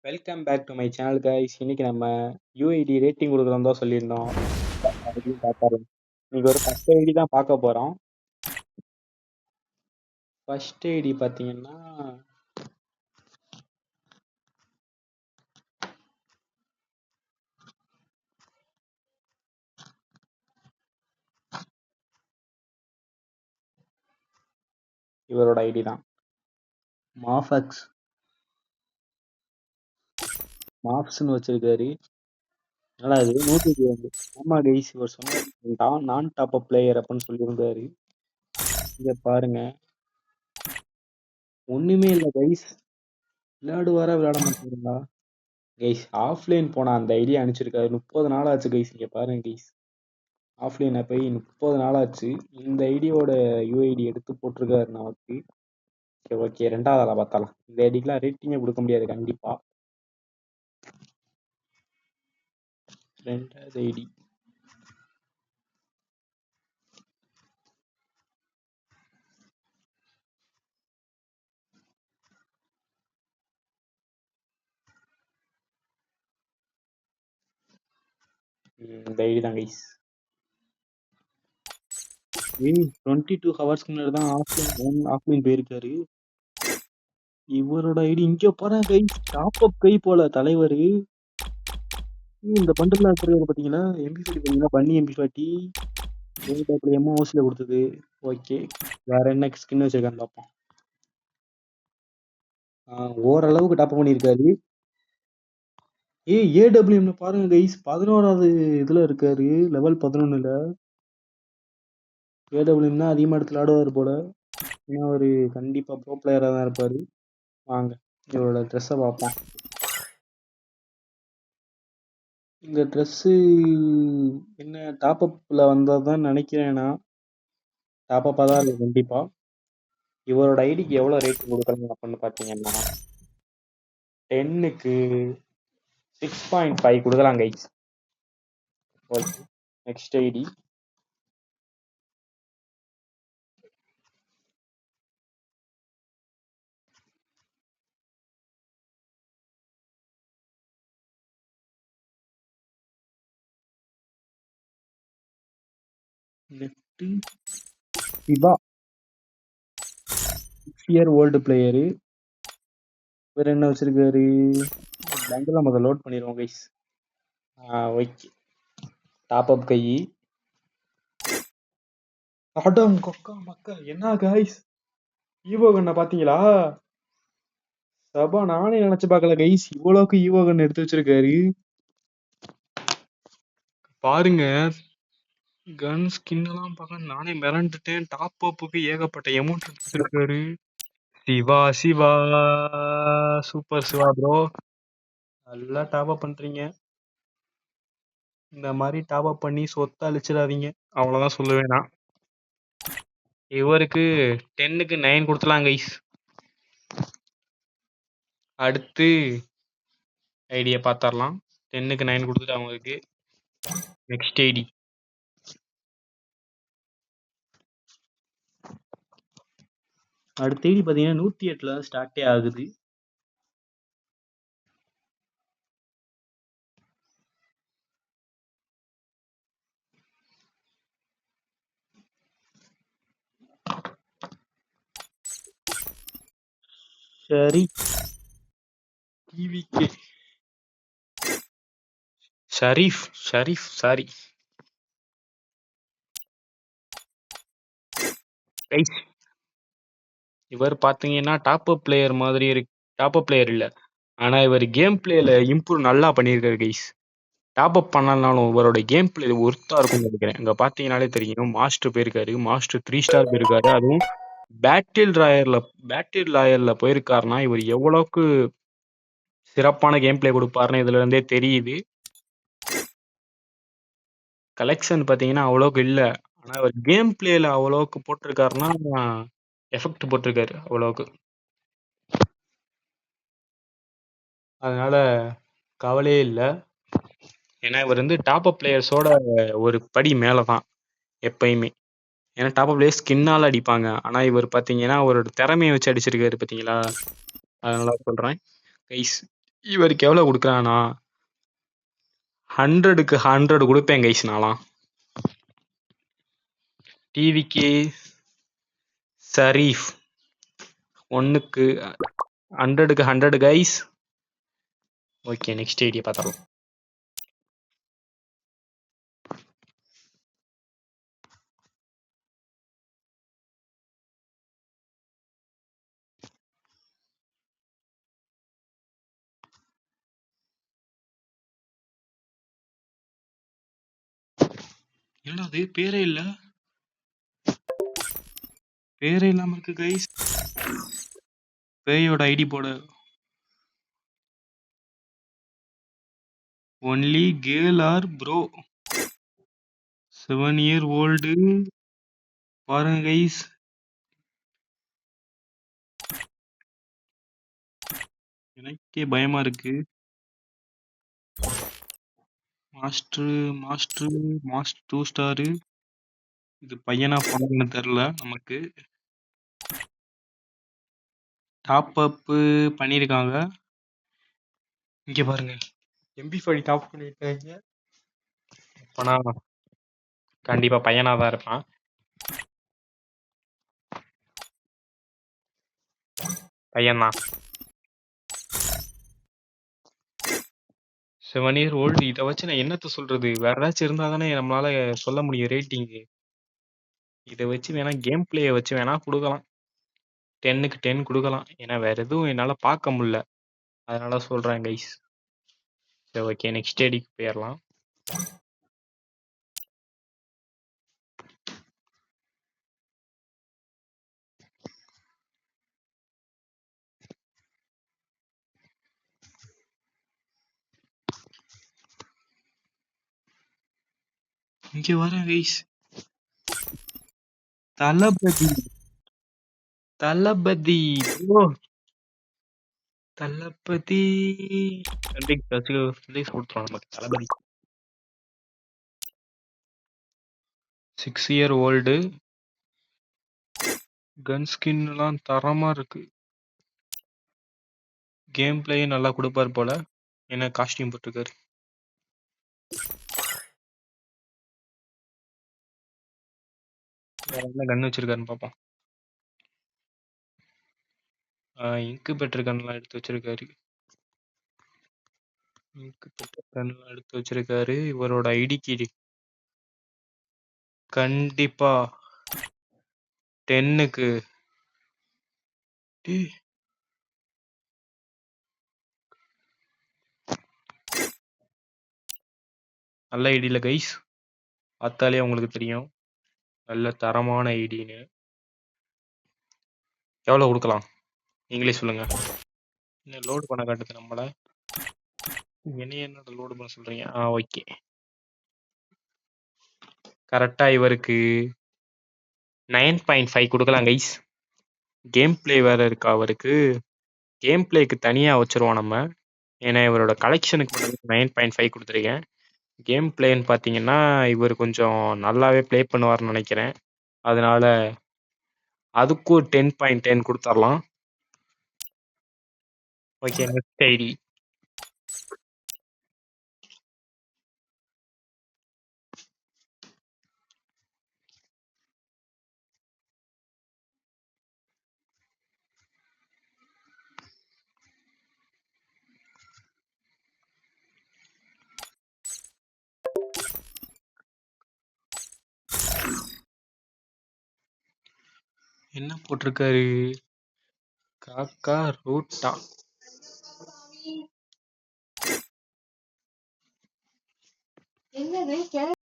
Welcome back to my channel guys. இன்னைக்கு நம்ம UID rating கொடுக்குறோம் தான் சொல்லியிருந்தோம். அதையும் பார்த்தாலும் இன்னைக்கு ஒரு ஃபர்ஸ்ட் ஐடி தான் பார்க்க போறோம். ஃபர்ஸ்ட் ஐடி பார்த்தீங்கன்னா இவரோட ஐடி தான், மாஃபக்ஸ் மாஃப்ஸ்னு வச்சிருக்காரு. நல்லா அது 120. ஆமா கைஸ், இவர் சொன்னார் நான் டாப் அப் பிளேயர் அப்படின்னு சொல்லியிருந்தாரு. இங்க பாருங்க, ஒண்ணுமே இல்லை கைஸ். விளையாட மாட்டேங்கிறா கைஸ். ஆஃப்லைன் போனா அந்த ஐடியா அனுப்பிச்சிருக்காரு. 30 நாள் ஆச்சு கைஸ். இங்க பாருங்க கைஸ், ஆஃப்லைனை போய் 30 நாள் ஆச்சு. இந்த ஐடியோட யூஐடி எடுத்து போட்டிருக்காரு நமக்கு. ஓகே, ரெண்டாவது ஆளா பார்த்தாலாம். இந்த ஐடிக்கெல்லாம் ரேட்டிங்கே கொடுக்க முடியாது கண்டிப்பா. ரெண்டாவது ஐடி இந்த ஐடி தான் கைஸ். 22 ஹவர்ஸ்க்கு முன்னாடி தான் ஆஃப்லைன் போயிருக்காரு. இவரோட ஐடி இங்க பாருங்க கைஸ், டாப் அப் கை போல தலைவர். இந்த பண்டில் இருக்கிறது பாத்தீங்களா, எம்பி ஃபார்ட்டி பாத்தீங்களா, பன்னி எம்பி ஃபார்ட்டி எம்ஓசில கொடுத்தது. ஓகே, வேற என்ன ஸ்கின் வச்சிருக்கான்னு பார்ப்போம். ஓரளவுக்கு டாப் பண்ணியிருக்காரு. ஏடபிள்யூஎம் பாருங்க கைஸ், 11வது இதுல இருக்காரு, லெவல் 11ல. ஏடபிள்யூஎம் தான் அதிகமா இடத்துல ஆடுவார் போல. ஏன்னா அவரு கண்டிப்பா ப்ரோ பிளேயரா தான் இருப்பாரு. வாங்க இவரோட ட்ரெஸ்ஸை பார்ப்போம். இந்த ட்ரெஸ்ஸு என்ன டாப் அப்ல வந்ததுதான் நினைக்கிறேன். நான் டாப் அப்பா தான் இருக்கு கண்டிப்பா. இவரோட ஐடிக்கு எவ்வளவு ரேட்டிங் கொடுக்குறாங்க அப்படின்னு பாத்தீங்கன்னா 10க்கு 6.5 கொடுக்கலாம் guys. Okay, next ID next Shiva, 6 year old player. வேற என்ன வச்சிருக்காரு, பேங்க்ல முதல்ல லோட் பண்ணிடுவோம் guys. Okay, top up guy. அடம் கொக்கா மக்கா, என்ன கைஸ் ஈவோ கண்ணை பாத்தீங்களா? சபா, நானே நினைச்சு பார்க்கல கைஸ், இவ்வளவுக்கு ஈவோ கன் எடுத்து வச்சிருக்காரு. பாருங்க, கன் ஸ்கின் எல்லாம் பார்க்க நானே மிரண்டுட்டேன். டாப் அப்புக்கு ஏகப்பட்ட எமௌண்ட் எடுத்துருக்காரு. சிவா சிவா, சூப்பர் சிவா ப்ரோ, நல்லா டாப் அப் பண்றீங்க. இந்த மாதிரி டாப் அப் பண்ணி சொத்தை அழிச்சிடாதீங்க, அவ்வளவுதான் சொல்லுவேன் நான். இவருக்கு 10க்கு 9 கொடுத்துலாம் கைஸ். அடுத்து ஐடியா பார்த்தரலாம். 10க்கு 9 கொடுத்துட்டு அவங்களுக்கு நெக்ஸ்ட் ஐடி அடுத்த ஐடி பார்த்தீங்கன்னா 108ல ஸ்டார்ட்டே ஆகுது. சரி, டிவிகே ஷரீஃப் சாரி கைஸ். இவர் பாத்தீங்கன்னா டாப் அப் பிளேயர் மாதிரி இருக்கு. டாப் அப் பிளேயர் இல்ல, ஆனா இவர் கேம் பிளேல இம்ப்ரூவ் நல்லா பண்ணியிருக்காரு கைஸ். டாப் அப் பண்ணலனாலும் இவரோட கேம் பிளே ஒர்த்தா இருக்கும்னு நினைக்கிறேன். இங்க பாத்தீங்கன்னாலே தெரியும், மாஸ்டர் போயிருக்காரு, மாஸ்டர் 3 ஸ்டார் போயிருக்காரு. அதுவும் பேட்டில் ராயர்ல போயிருக்காருன்னா இவர் எவ்வளவுக்கு சிறப்பான கேம் பிளே கொடுப்பாருன்னு இதுல இருந்தே தெரியுது. கலெக்ஷன் பாத்தீங்கன்னா அவ்வளவுக்கு இல்ல, ஆனா அவர் கேம் பிளேல அவ்வளவுக்கு போட்டிருக்காருன்னா எஃபெக்ட் போட்டிருக்காரு அவ்வளவுக்கு. அதனால கவலையே இல்லை. ஏன்னா இவர் வந்து டாப் அப் பிளேயர்ஸோட ஒரு படி மேல தான் எப்பயுமே. ஏன்னா டாப் அப் பிளேயர் ஸ்கின்னால அடிப்பாங்க, ஆனா இவர் பாத்தீங்கன்னா அவரோட திறமையை வச்சு அடிச்சிருக்காரு பாத்தீங்களா. அதனால சொல்றேன் கைஸ், இவருக்கு எவ்வளவு கொடுக்குறானா? 100க்கு 100 கொடுப்பேன் கைஸ் நான்லாம். டிவிக்கு ஷரீஃப் 1க்கு 100க்கு 100 கைஸ். ஓகே, நெக்ஸ்ட் ஐடியா பார்த்துடலாம். என்னடா அது பேரே இல்ல, பேரே இல்லாம இருக்கு கைஸ். பேயோட ஐடி போடு. Only girl or bro 7 year old. பாருங்க கைஸ், எனக்கே பயமா இருக்கு. Master master master 2 star. இது பையனா பொண்ணுன்னு தெரியல நமக்கு. டாப் அப் பண்ணிருக்காங்க. இங்க பாருங்க, MP5 டாப் பண்ணிருக்காங்க. அப்பனா கண்டிப்பா பையனா தான் இருப்பான். பையன்தான். 7 year old. இதை வச்சு நான் என்னத்த சொல்றது? வேற ஏதாச்சும் இருந்தா தானே நம்மளால சொல்ல முடியும் ரேட்டிங்கு. இதை வச்சு வேணா கேம் பிளேயை வச்சு வேணா கொடுக்கலாம். 10க்கு 10 கொடுக்கலாம். ஏன்னா வேற எதுவும் என்னால பார்க்க முடியல, அதனால சொல்றேன் கைஸ். சரி, ஓகே, நெக்ஸ்ட் ஐடிக்கு போயிடலாம். இங்க வரேன் கைஸ். தளபதி தளபதி bro. தளபதி கொடுத்துருவோம் நமக்கு. தளபதி 6 year old. கன் ஸ்கின் எல்லாம் தரமா இருக்கு. கேம் பிளேயும் நல்லா கொடுப்பார் போல. என்ன காஸ்டியூம் போட்டிருக்காரு. வேற என்ன கன் வச்சிருக்காருன்னு பார்ப்போம். இங்கு பெற்ற கன்லாம் எடுத்து வச்சிருக்காரு. எடுத்து வச்சிருக்காரு. இவரோட ஐடிக்கு கண்டிப்பா 10க்கு நல்ல ஐடியில கைஸ். பார்த்தாலே உங்களுக்கு தெரியும் நல்ல தரமான ஐடின்னு. எவ்வளவு கொடுக்கலாம் நீங்களே சொல்லுங்க. என்ன லோடு பண்ண காட்டுது நம்மள? என்னோட லோடு பண்ண சொல்றீங்க? ஓகே. கரெக்டா இவருக்கு 9.5 கொடுக்கலாம் கைஸ். கேம் பிளே வேற இருக்கா அவருக்கு. கேம் பிளேக்கு தனியா வச்சிருவோம் நம்ம. ஏன்னா இவரோட கலெக்ஷனுக்கு 9.5 கொடுத்துருக்கேன். கேம் பிளேன்னு பார்த்தீங்கன்னா இவர் கொஞ்சம் நல்லாவே ப்ளே பண்ணுவார்னு நினைக்கிறேன். அதனால அதுக்கும் 10.10 கொடுத்துடலாம். Okay, next ID. என்ன போட்டிருக்காரு? காக்கா ரூட்டா.